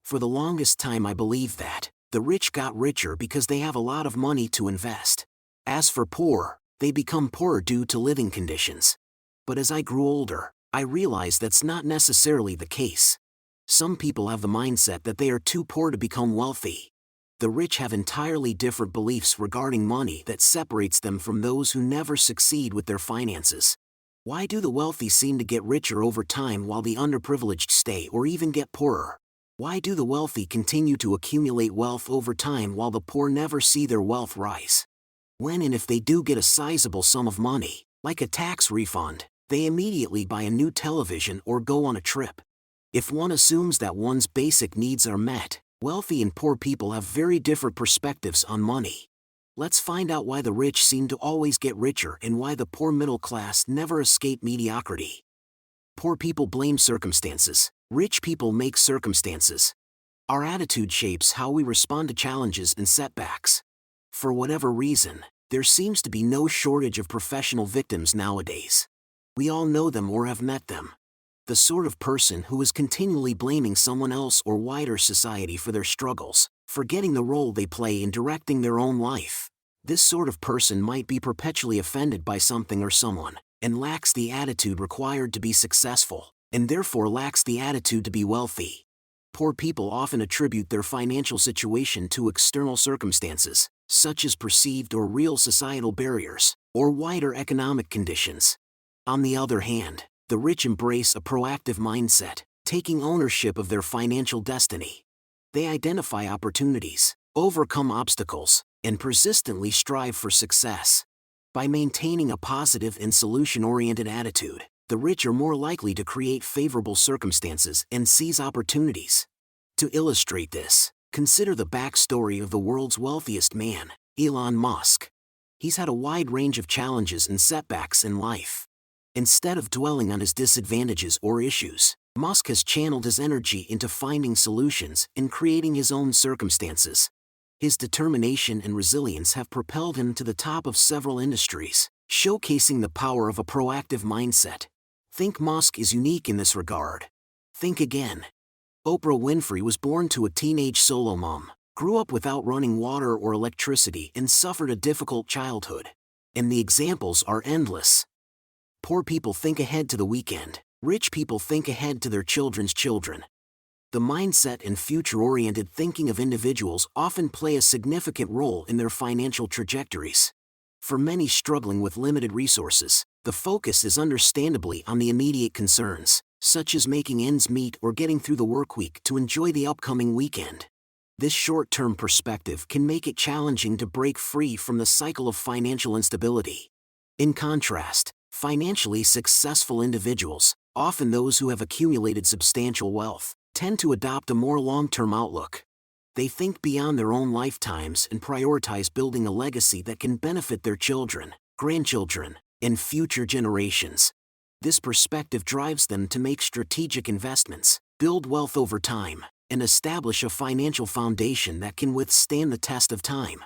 For the longest time I believed that the rich got richer because they have a lot of money to invest. As for poor, they become poorer due to living conditions. But as I grew older, I realized that's not necessarily the case. Some people have the mindset that they are too poor to become wealthy. The rich have entirely different beliefs regarding money that separates them from those who never succeed with their finances. Why do the wealthy seem to get richer over time while the underprivileged stay or even get poorer? Why do the wealthy continue to accumulate wealth over time while the poor never see their wealth rise? When and if they do get a sizable sum of money, like a tax refund, they immediately buy a new television or go on a trip. If one assumes that one's basic needs are met, wealthy and poor people have very different perspectives on money. Let's find out why the rich seem to always get richer and why the poor middle class never escape mediocrity. Poor people blame circumstances. Rich people make circumstances. Our attitude shapes how we respond to challenges and setbacks. For whatever reason, there seems to be no shortage of professional victims nowadays. We all know them or have met them. The sort of person who is continually blaming someone else or wider society for their struggles, forgetting the role they play in directing their own life. This sort of person might be perpetually offended by something or someone, and lacks the attitude required to be successful, and therefore lacks the attitude to be wealthy. Poor people often attribute their financial situation to external circumstances, such as perceived or real societal barriers, or wider economic conditions. On the other hand, the rich embrace a proactive mindset, taking ownership of their financial destiny. They identify opportunities, overcome obstacles, and persistently strive for success. By maintaining a positive and solution-oriented attitude, the rich are more likely to create favorable circumstances and seize opportunities. To illustrate this, consider the backstory of the world's wealthiest man, Elon Musk. He's had a wide range of challenges and setbacks in life. Instead of dwelling on his disadvantages or issues, Musk has channeled his energy into finding solutions and creating his own circumstances. His determination and resilience have propelled him to the top of several industries, showcasing the power of a proactive mindset. Think Musk is unique in this regard. Think again. Oprah Winfrey was born to a teenage solo mom, grew up without running water or electricity, and suffered a difficult childhood. And the examples are endless. Poor people think ahead to the weekend. Rich people think ahead to their children's children. The mindset and future-oriented thinking of individuals often play a significant role in their financial trajectories. For many struggling with limited resources, the focus is understandably on the immediate concerns, such as making ends meet or getting through the work week to enjoy the upcoming weekend. This short-term perspective can make it challenging to break free from the cycle of financial instability. In contrast, financially successful individuals, often those who have accumulated substantial wealth, tend to adopt a more long-term outlook. They think beyond their own lifetimes and prioritize building a legacy that can benefit their children, grandchildren, and future generations. This perspective drives them to make strategic investments, build wealth over time, and establish a financial foundation that can withstand the test of time.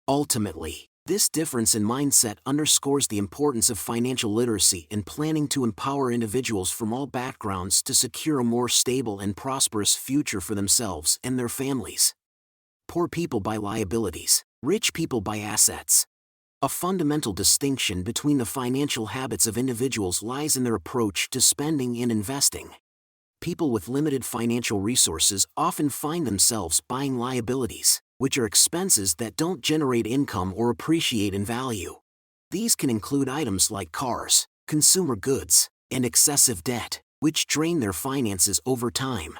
Ultimately, this difference in mindset underscores the importance of financial literacy and planning to empower individuals from all backgrounds to secure a more stable and prosperous future for themselves and their families. Poor people buy liabilities, rich people buy assets. A fundamental distinction between the financial habits of individuals lies in their approach to spending and investing. People with limited financial resources often find themselves buying liabilities, which are expenses that don't generate income or appreciate in value. These can include items like cars, consumer goods, and excessive debt, which drain their finances over time.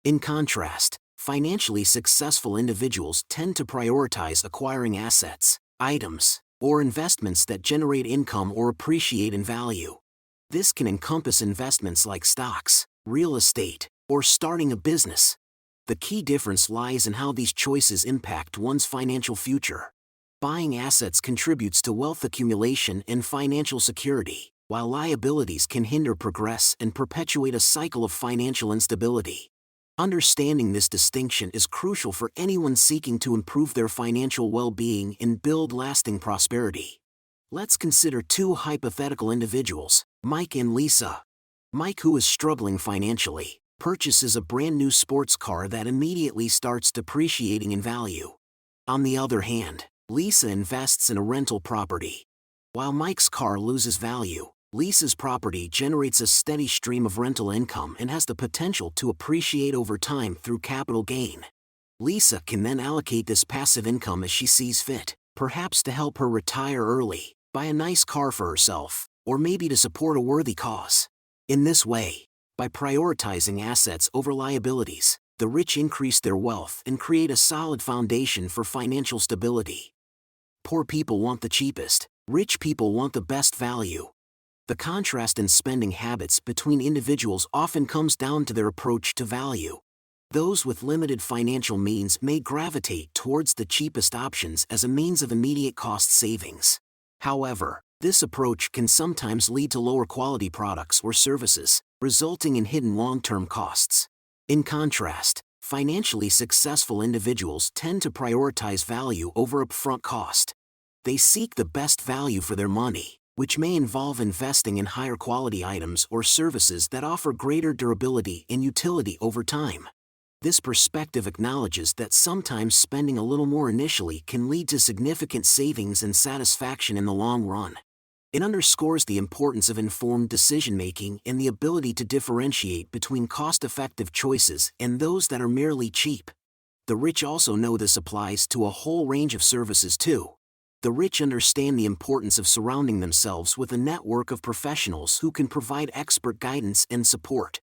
In contrast, financially successful individuals tend to prioritize acquiring assets, items, or investments that generate income or appreciate in value. This can encompass investments like stocks, real estate, or starting a business. The key difference lies in how these choices impact one's financial future. Buying assets contributes to wealth accumulation and financial security, while liabilities can hinder progress and perpetuate a cycle of financial instability. Understanding this distinction is crucial for anyone seeking to improve their financial well-being and build lasting prosperity. Let's consider two hypothetical individuals, Mike and Lisa. Mike, who is struggling financially, purchases a brand new sports car that immediately starts depreciating in value. On the other hand, Lisa invests in a rental property. While Mike's car loses value, Lisa's property generates a steady stream of rental income and has the potential to appreciate over time through capital gain. Lisa can then allocate this passive income as she sees fit, perhaps to help her retire early, buy a nice car for herself, or maybe to support a worthy cause. In this way, by prioritizing assets over liabilities, the rich increase their wealth and create a solid foundation for financial stability. Poor people want the cheapest, rich people want the best value. The contrast in spending habits between individuals often comes down to their approach to value. Those with limited financial means may gravitate towards the cheapest options as a means of immediate cost savings. However, this approach can sometimes lead to lower quality products or services, resulting in hidden long-term costs. In contrast, financially successful individuals tend to prioritize value over upfront cost. They seek the best value for their money, which may involve investing in higher quality items or services that offer greater durability and utility over time. This perspective acknowledges that sometimes spending a little more initially can lead to significant savings and satisfaction in the long run. It underscores the importance of informed decision-making and the ability to differentiate between cost-effective choices and those that are merely cheap. The rich also know this applies to a whole range of services too. The rich understand the importance of surrounding themselves with a network of professionals who can provide expert guidance and support.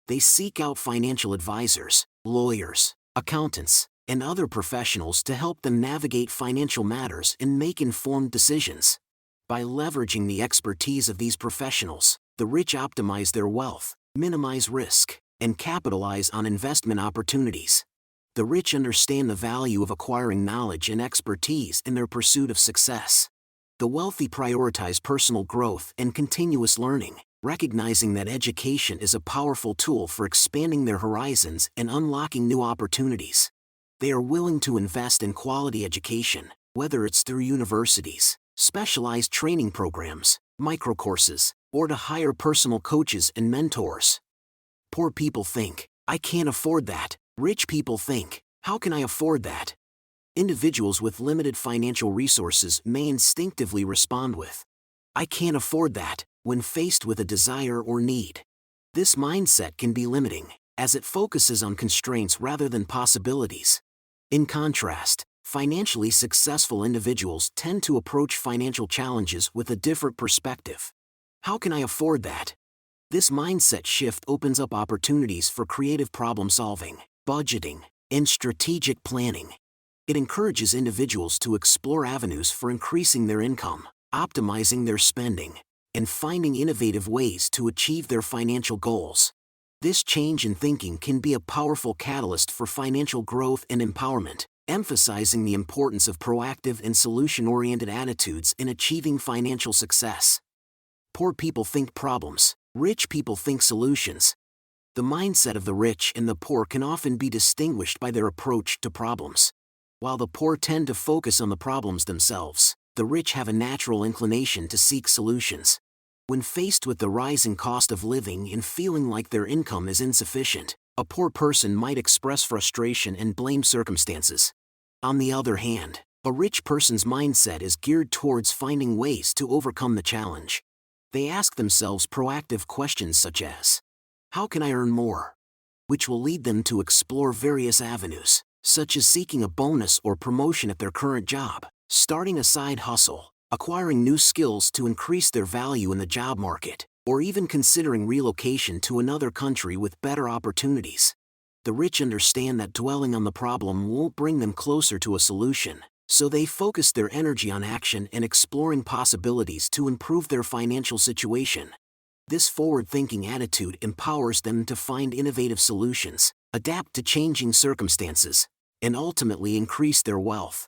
They seek out financial advisors, lawyers, accountants, and other professionals to help them navigate financial matters and make informed decisions. By leveraging the expertise of these professionals, the rich optimize their wealth, minimize risk, and capitalize on investment opportunities. The rich understand the value of acquiring knowledge and expertise in their pursuit of success. The wealthy prioritize personal growth and continuous learning, recognizing that education is a powerful tool for expanding their horizons and unlocking new opportunities. They are willing to invest in quality education, whether it's through universities, specialized training programs, microcourses, or to hire personal coaches and mentors. Poor people think, "I can't afford that." Rich people think, "How can I afford that?" Individuals with limited financial resources may instinctively respond with, "I can't afford that," when faced with a desire or need. This mindset can be limiting, as it focuses on constraints rather than possibilities. In contrast, financially successful individuals tend to approach financial challenges with a different perspective. "How can I afford that?" This mindset shift opens up opportunities for creative problem solving, budgeting, and strategic planning. It encourages individuals to explore avenues for increasing their income, optimizing their spending, and finding innovative ways to achieve their financial goals. This change in thinking can be a powerful catalyst for financial growth and empowerment, emphasizing the importance of proactive and solution-oriented attitudes in achieving financial success. Poor people think problems, rich people think solutions. The mindset of the rich and the poor can often be distinguished by their approach to problems. While the poor tend to focus on the problems themselves, the rich have a natural inclination to seek solutions. When faced with the rising cost of living and feeling like their income is insufficient, a poor person might express frustration and blame circumstances. On the other hand, a rich person's mindset is geared towards finding ways to overcome the challenge. They ask themselves proactive questions such as, "How can I earn more?" which will lead them to explore various avenues, such as seeking a bonus or promotion at their current job, starting a side hustle, acquiring new skills to increase their value in the job market, or even considering relocation to another country with better opportunities. The rich understand that dwelling on the problem won't bring them closer to a solution, so they focus their energy on action and exploring possibilities to improve their financial situation. This forward-thinking attitude empowers them to find innovative solutions, adapt to changing circumstances, and ultimately increase their wealth.